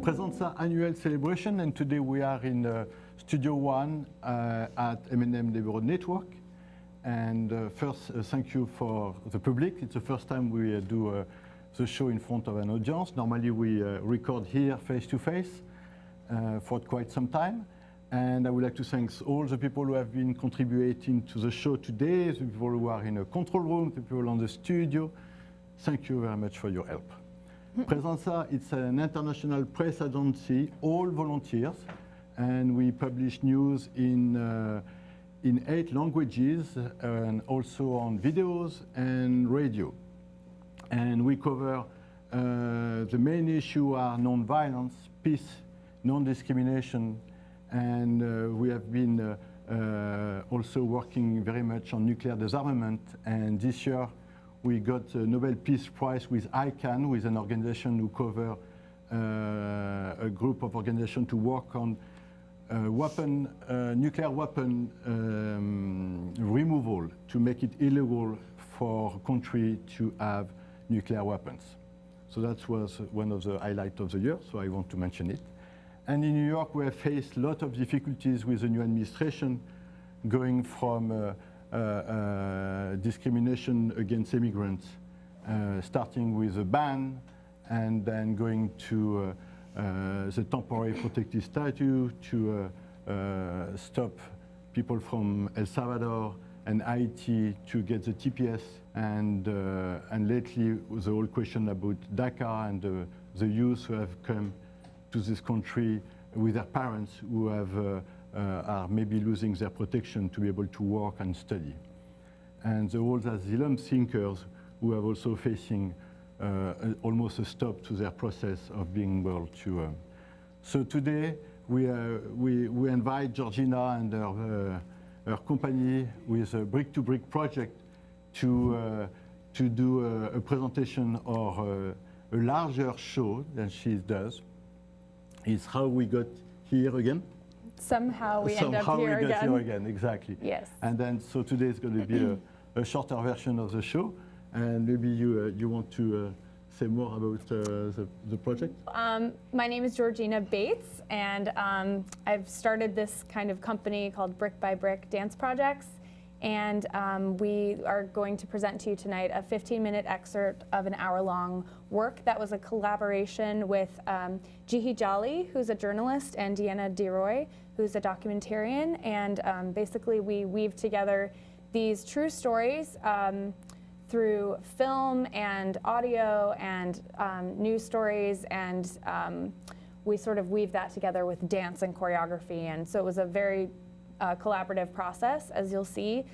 Pressenza annual celebration, and today we are in Studio 1 at MNN Neighborhood Network. And first, thank you for the public. It's the first time we do the show in front of an audience. Normally we record here face-to-face for quite some time. And I would like to thank all the people who have been contributing to the show today, the people who are in a control room, the people on the studio. Thank you very much for your help. Pressenza, it's an international press agency, all volunteers, and we publish news in 8 languages and also on videos and radio. And we cover the main issue are non-violence, peace, non-discrimination, and we have been also working very much on nuclear disarmament. And this year we got a Nobel Peace Prize with ICANN, with an organization who cover a group of organizations to work on nuclear weapon removal, to make it illegal for a country to have nuclear weapons. So that was one of the highlights of the year, so I want to mention it. And in New York, we have faced a lot of difficulties with the new administration, going from discrimination against immigrants, starting with a ban, and then going to the temporary protected status, to stop people from El Salvador and Haiti to get the TPS, and lately the whole question about DACA and the youth who have come to this country with their parents who have are maybe losing their protection to be able to work and study. And the whole asylum seekers who are also facing almost a stop to their process of being able to. So today we invite Georgina and her company with a brick-to-brick project to do a presentation or a larger show than she does. It's how we got here again. Somehow we end up here again. Here again, exactly. Yes. And then, so today is going to be a shorter version of the show. And maybe you want to say more about the project? My name is Georgina Bates, and I've started this kind of company called Brick by Brick Dance Projects. And we are going to present to you tonight a 15-minute excerpt of an hour-long work that was a collaboration with Jihii Jolly, who's a journalist, and Diana Diroy, who's a documentarian. And basically we weave together these true stories through film and audio and news stories, and we sort of weave that together with dance and choreography. And so it was a very collaborative process, as you'll see.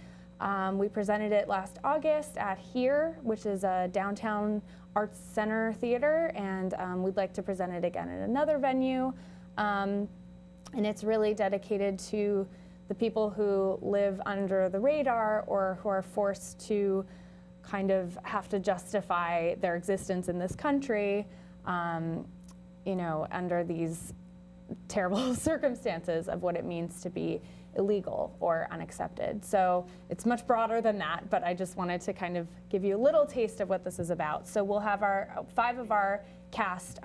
We presented it last August at Here, which is a downtown arts center theater, and we'd like to present it again at another venue. And it's really dedicated to the people who live under the radar or who are forced to kind of have to justify their existence in this country, you know, under these terrible circumstances of what it means to be illegal or unaccepted. So it's much broader than that, but I just wanted to kind of give you a little taste of what this is about. So we'll have our 5 of our cast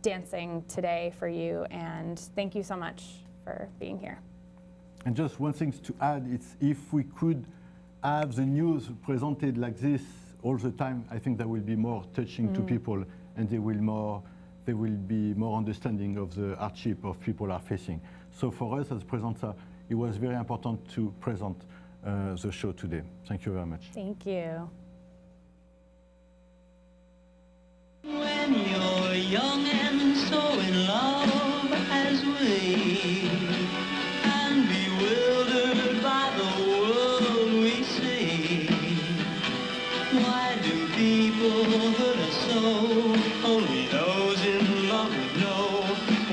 dancing today for you, and thank you so much for being here. And just one thing to add, it's if we could have the news presented like this all the time, I think that will be more touching to people, and they will be more understanding of the hardship of people are facing. So for us as Pressenza, it was very important to present the show today. Thank you very much. Thank you. When you're young and so in love as we, and bewildered by the world we see, why do people hurt us so? Only those in love would know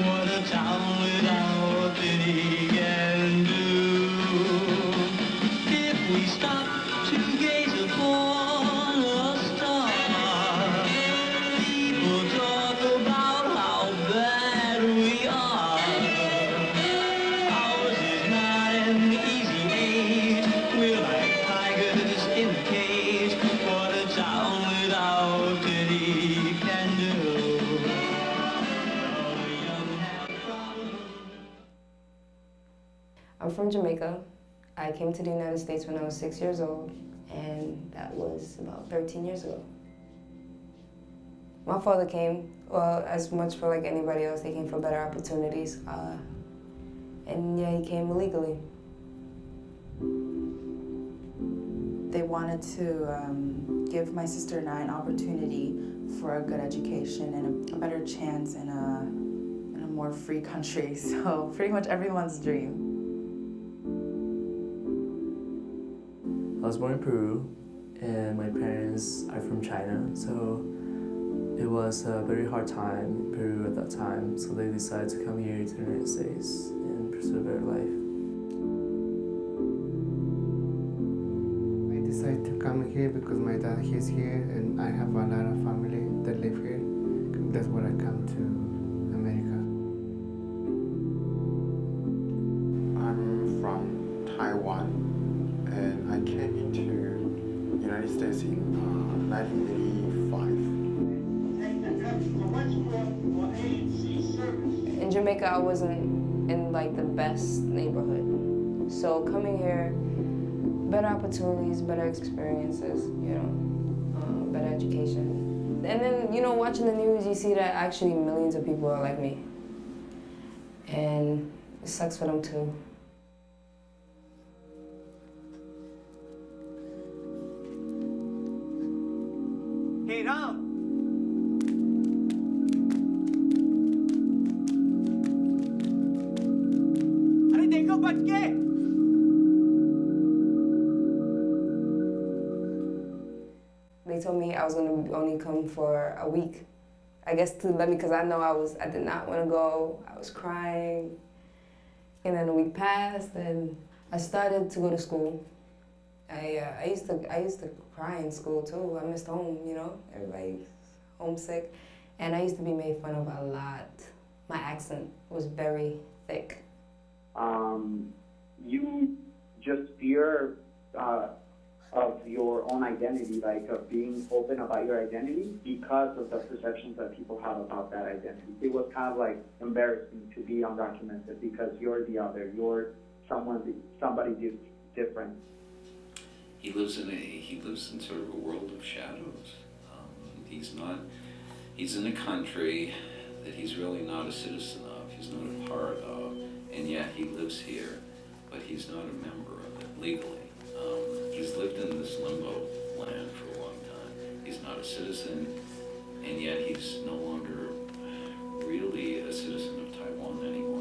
what a town without pity can do. If we stop to gaze upon a star, people talk about how bad we are. from Jamaica. I came to the United States when I was 6 years old, and that was about 13 years ago. My father came, well, as much for like anybody else, he came for better opportunities. And yeah, he came illegally. They wanted to give my sister and I an opportunity for a good education and a better chance in a more free country. So pretty much everyone's dream. I was born in Peru, and my parents are from China, so it was a very hard time in Peru at that time, so they decided to come here to the United States and pursue a better life. I decided to come here because my dad is here and I have a lot of family that live here. That's why I come to America. I'm from Taiwan and I came into the United States in 1985. In Jamaica, I wasn't in like the best neighborhood. So coming here, better opportunities, better experiences, you know, better education. And then, you know, watching the news, you see that actually millions of people are like me. And it sucks for them too. Hey, Ram! अरे देखो बच के! They told me I was gonna only come for a week. I guess to let me, because I know I did not want to go. I was crying. And then a week passed and I started to go to school. I used to cry in school too. I missed home, you know, everybody's homesick. And I used to be made fun of a lot. My accent was very thick. You just fear of your own identity, like of being open about your identity because of the perceptions that people have about that identity. It was kind of like embarrassing to be undocumented because you're the other, you're somebody different. He lives in sort of a world of shadows. He's in a country that he's really not a citizen of, he's not a part of, and yet he lives here, but he's not a member of it legally. He's lived in this limbo land for a long time. He's not a citizen, and yet he's no longer really a citizen of Taiwan anymore.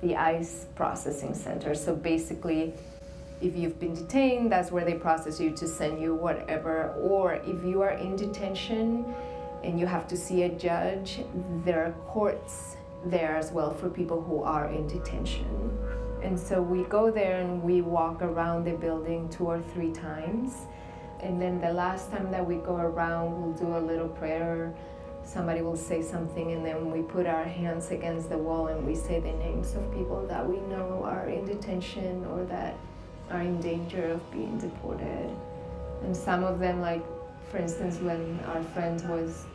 The ICE processing center. So basically, if you've been detained, that's where they process you to send you whatever. Or if you are in detention and you have to see a judge, there are courts there as well for people who are in detention. And so we go there and we walk around the building 2 or 3 times. And then the last time that we go around, we'll do a little prayer. Somebody will say something, and then we put our hands against the wall and we say the names of people that we know are in detention or that are in danger of being deported. And some of them, like, for instance, when our friend was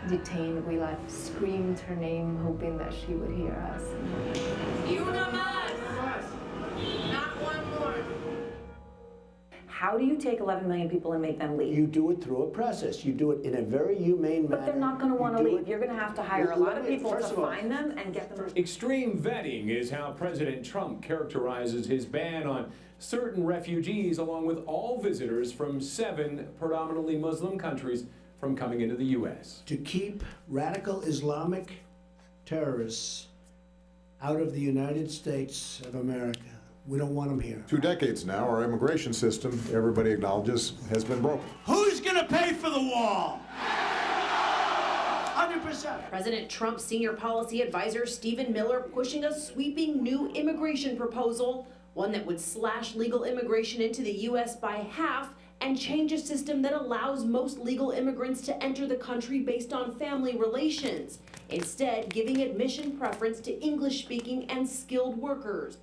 detained, we like screamed her name, hoping that she would hear us. how do you take 11 million people and make them leave? You do it through a process. You do it in a very humane manner. But they're not going to want to leave. You're going to have to hire a lot of people to First of all, find them and get them. Extreme vetting is how President Trump characterizes his ban on certain refugees, along with all visitors from 7 predominantly Muslim countries from coming into the U.S. To keep radical Islamic terrorists out of the United States of America. We don't want them here. 2 decades now, our immigration system, everybody acknowledges, has been broken. Who's gonna pay for the wall? 100%. President Trump's senior policy advisor Stephen Miller pushing a sweeping new immigration proposal, one that would slash legal immigration into the U.S. by half and change a system that allows most legal immigrants to enter the country based on family relations, instead giving admission preference to English-speaking and skilled workers.